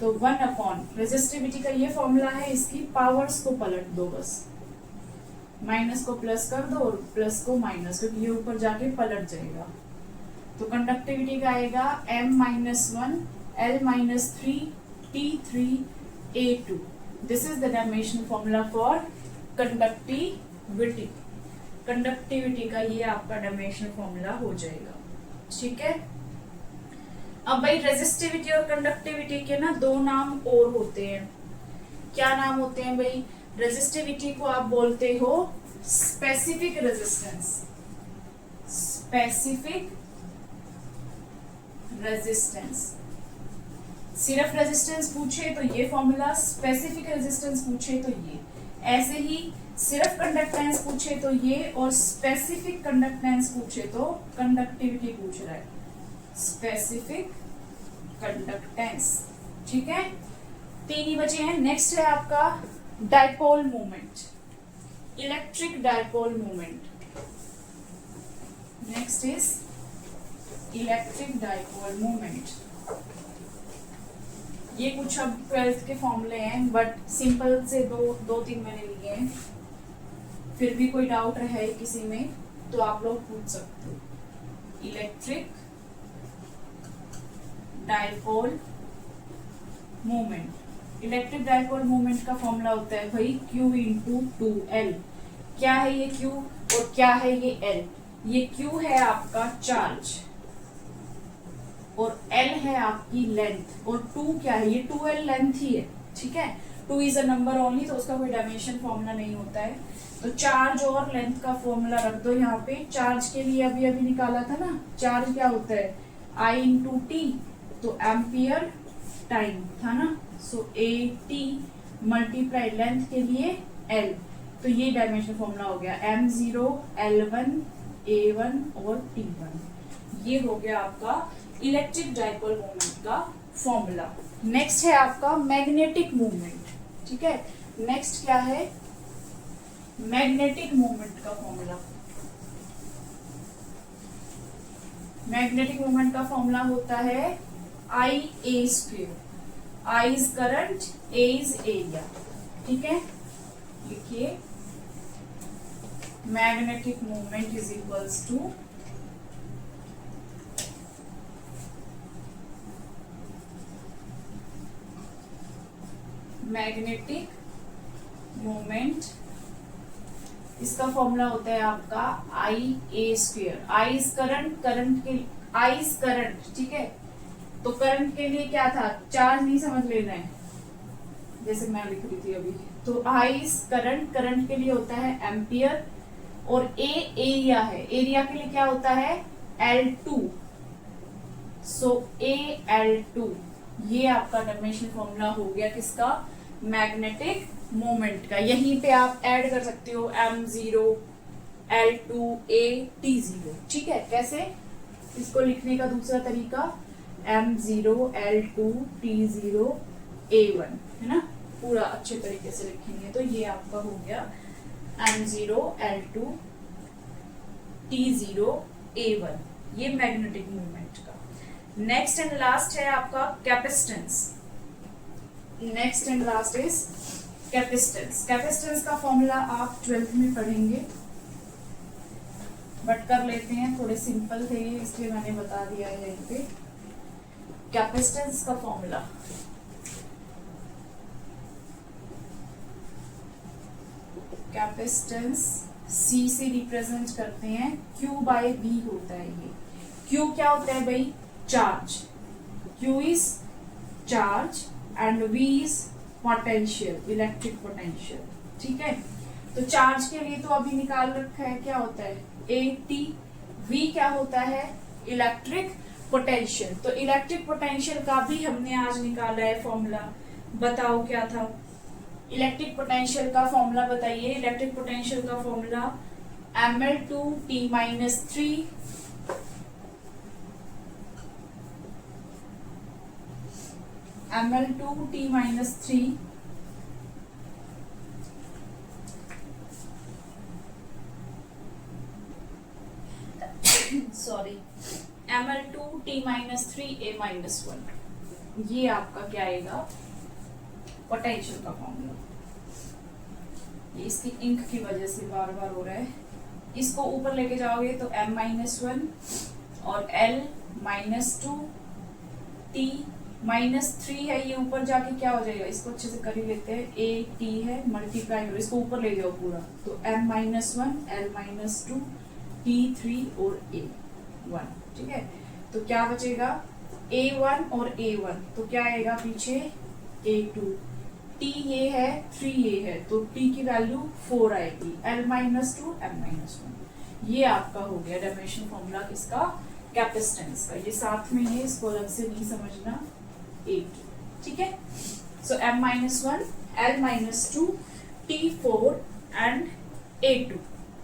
तो 1 अपॉन रेजिस्टिविटी का ये फॉर्मूला है, इसकी पावर्स को पलट दो, बस माइनस को प्लस कर दो और प्लस को माइनस, क्योंकि ये ऊपर जाके पलट जाएगा। तो कंडक्टिविटी का आएगा m minus one L minus 3 T3 A2. This is the dimensional formula for conductivity. Conductivity का ये आपका डायमेंशनल फॉर्मूला हो जाएगा, ठीक है। अब भाई रेजिस्टिविटी और कंडक्टिविटी के ना दो नाम और होते हैं। क्या नाम होते हैं भाई? रेजिस्टिविटी को आप बोलते हो स्पेसिफिक रेजिस्टेंस, स्पेसिफिक रेजिस्टेंस। सिर्फ रेजिस्टेंस पूछे तो ये फॉर्मूला, स्पेसिफिक रेजिस्टेंस पूछे तो ये, ऐसे ही सिर्फ कंडक्टेंस पूछे तो ये, और स्पेसिफिक कंडक्टेंस पूछे तो कंडक्टिविटी पूछ रहा है, स्पेसिफिक कंडक्टेंस, ठीक है। तीन ही बचे हैं। नेक्स्ट है आपका dipole moment, electric dipole moment. Next is electric dipole moment. ये कुछ अब 12th के फॉर्मूले हैं, बट सिंपल से दो तीन मैंने लिए हैं। फिर भी कोई डाउट रहे किसी में तो आप लोग पूछ सकते हो। Electric dipole moment, electric dipole moment का फॉर्मूला होता है भाई Q इंटू 2L। क्या है ये Q और क्या है ये L? ये Q है आपका चार्ज और L है आपकी लेंथ, और 2 क्या है? ये 2L लेंथ ही है, ठीक है। 2 इज अ नंबर ओनली, तो उसका कोई डायमेंशन फॉर्मूला नहीं होता है। तो चार्ज और लेंथ का फॉर्मूला रख दो यहाँ पे। चार्ज के लिए अभी अभी निकाला था ना, चार्ज क्या होता है? I इंटू टी, तो एम्पियर टाइम था ना, सो AT मल्टीप्लाई लेंथ के लिए L। तो ये डायमेंशन फॉर्मूला हो गया M0 L1 A1 और T1। ये हो गया आपका इलेक्ट्रिक डाइपोल मोमेंट का फॉर्मूला। नेक्स्ट है आपका मैग्नेटिक मूवमेंट, ठीक है। नेक्स्ट क्या है? मैग्नेटिक मूवमेंट का फॉर्मूला। मैग्नेटिक मूवमेंट का फॉर्मूला होता है IA²। I is current, A is area, ठीक है। लिखिए magnetic movement is equals to magnetic moment, इसका फॉर्मूला होता है आपका IA²। I is current, current के I इज करंट, ठीक है। तो करंट के लिए क्या था? चार्ज नहीं समझ लेना है जैसे मैं लिख रही थी अभी। तो I इज करंट, करंट के लिए होता है एम्पियर, और A एरिया है, एरिया के लिए क्या होता है? L2, सो AL2। ये आपका डायमेंशनल फॉर्मूला हो गया किसका? मैग्नेटिक मोमेंट का। यहीं पे आप ऐड कर सकते हो M0 L2 A T0, ठीक है। कैसे? इसको लिखने का दूसरा तरीका M0 L2 T0 A1, है ना। पूरा अच्छे तरीके से लिखेंगे तो ये आपका हो गया M0 L2 T0 A1, ये मैग्नेटिक मूवमेंट का। नेक्स्ट एंड लास्ट है आपका capacitance. Next and last is capacitance. Capacitance का फॉर्मूला आप 12th में पढ़ेंगे, बट कर लेते हैं, थोड़े सिंपल थे इसलिए मैंने बता दिया है यहीं पे। कैपेसिटेंस का फॉर्मूला कैपेसिटेंस C से रिप्रेजेंट करते हैं, Q/V होता है ये। Q क्या होता है भाई? Charge. Q is charge and V is potential, electric potential, ठीक है। तो चार्ज के लिए तो अभी निकाल रखा है, क्या होता है? AT। V क्या होता है? Electric potential. तो इलेक्ट्रिक पोटेंशियल का भी हमने आज निकाला है फॉर्मूला। बताओ क्या था? इलेक्ट्रिक पोटेंशियल का फॉर्मूला बताइए। इलेक्ट्रिक पोटेंशियल का formula ML2T-3 ML2T-3 sorry ML2T-3A-1। ये आपका क्या आएगा? पोटेंशियल का फॉर्मूला। ये इसकी इंक की वजह से बार बार हो रहा है। इसको ऊपर लेके जाओगे तो M-1 और L-2 T -3 है, ये ऊपर जाके क्या हो जाएगा, इसको अच्छे से कर ही लेते हैं, ए टी है मल्टीप्लाई और इसको ऊपर ले जाओ पूरा, तो m-1 l-2 t3 और a1, ठीक है। तो क्या बचेगा a1 और a1, तो क्या आएगा पीछे a2, t ये है 3 ये है, तो t की वैल्यू 4 आएगी, l-2 m-1, ये आपका हो गया डायमेंशन फॉर्मूला किसका, कैपेसिटेंस का। ये साथ में है, इसको अलग से नहीं समझना, 8, ठीक है। सो m-1 l-2 t4 and a2,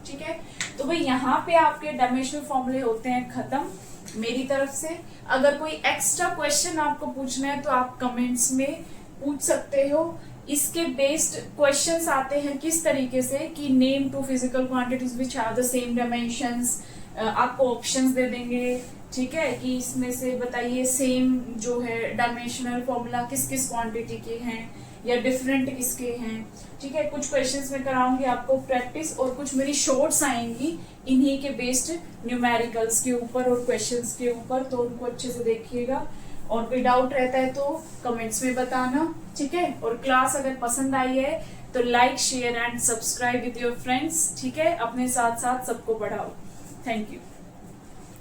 ठीक है। तो भाई यहाँ पे आपके डायमेंशनल फॉर्मूले होते हैं खत्म मेरी तरफ से। अगर कोई एक्स्ट्रा क्वेश्चन आपको पूछना है तो आप कमेंट्स में पूछ सकते हो। इसके बेस्ड क्वेश्चंस आते हैं किस तरीके से कि name 2 physical quantities which have the same dimensions, आपको ऑप्शंस दे देंगे, ठीक है, कि इसमें से बताइए सेम जो है डायमेंशनल फॉर्मूला किस किस क्वांटिटी के हैं या डिफरेंट किसके हैं, ठीक है। कुछ क्वेश्चंस में कराऊंगी आपको प्रैक्टिस, और कुछ मेरी शॉर्ट्स आएंगी इन्हीं के बेस्ड न्यूमेरिकल्स के ऊपर और क्वेश्चंस के ऊपर, तो उनको अच्छे से देखिएगा। और कोई डाउट रहता है तो कमेंट्स में बताना, ठीक है। और क्लास अगर पसंद आई है तो like share and subscribe with your friends, ठीक है। अपने साथ साथ सबको बढ़ाओ। Thank you.